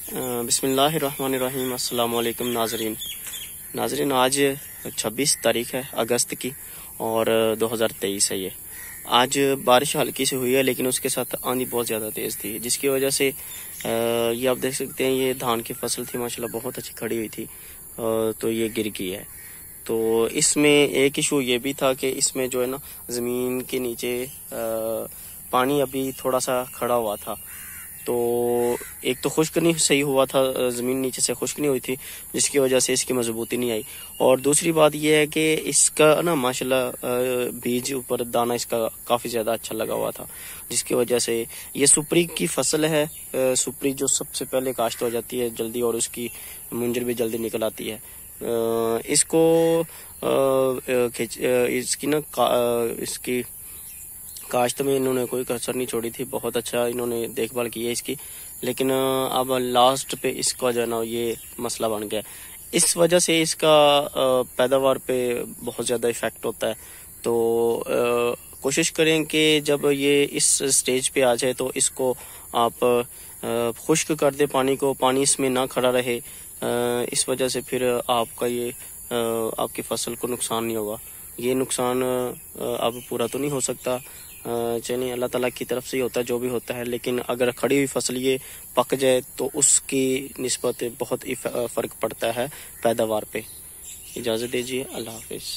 بسم اللہ الرحمن الرحیم۔ السلام علیکم ناظرین، آج 26 تاریخ ہے اگست کی اور 2023 ہے۔ آج بارش ہلکی سے ہوئی ہے لیکن اس کے ساتھ آندھی بہت زیادہ تیز تھی، جس کی وجہ سے یہ آپ دیکھ سکتے ہیں، یہ دھان کی فصل تھی ماشاءاللہ بہت اچھی کھڑی ہوئی تھی، تو یہ گر گئی ہے۔ تو اس میں ایک ایشو یہ بھی تھا کہ اس میں جو ہے نا زمین کے نیچے پانی ابھی تھوڑا سا کھڑا ہوا تھا، تو ایک تو خشک نہیں صحیح ہوا تھا، زمین نیچے سے خشک نہیں ہوئی تھی، جس کی وجہ سے اس کی مضبوطی نہیں آئی۔ اور دوسری بات یہ ہے کہ اس کا نا ماشاءاللہ بیج اوپر دانہ اس کا کافی زیادہ اچھا لگا ہوا تھا، جس کی وجہ سے یہ سپری کی فصل ہے۔ سپری جو سب سے پہلے کاشت ہو جاتی ہے جلدی، اور اس کی منجر بھی جلدی نکل آتی ہے۔ اس کو اس کی کاشت میں انہوں نے کوئی کسر نہیں چھوڑی تھی، بہت اچھا انہوں نے دیکھ بھال کی ہے اس کی، لیکن اب لاسٹ پہ اس کا جو ہے نا یہ مسئلہ بن گیا، اس وجہ سے اس کا پیداوار پہ بہت زیادہ ایفیکٹ ہوتا ہے۔ تو کوشش کریں کہ جب یہ اس سٹیج پہ آ جائے تو اس کو آپ خشک کر دیں، پانی اس میں نہ کھڑا رہے، اس وجہ سے پھر آپ کا یہ آپ کی فصل کو نقصان نہیں ہوگا۔ یہ نقصان اب پورا تو نہیں ہو سکتا، چلیے اللہ تعالیٰ کی طرف سے ہی ہوتا ہے جو بھی ہوتا ہے، لیکن اگر کھڑی ہوئی فصل یہ پک جائے تو اس کی نسبت بہت فرق پڑتا ہے پیداوار پہ۔ اجازت دیجیے، اللہ حافظ۔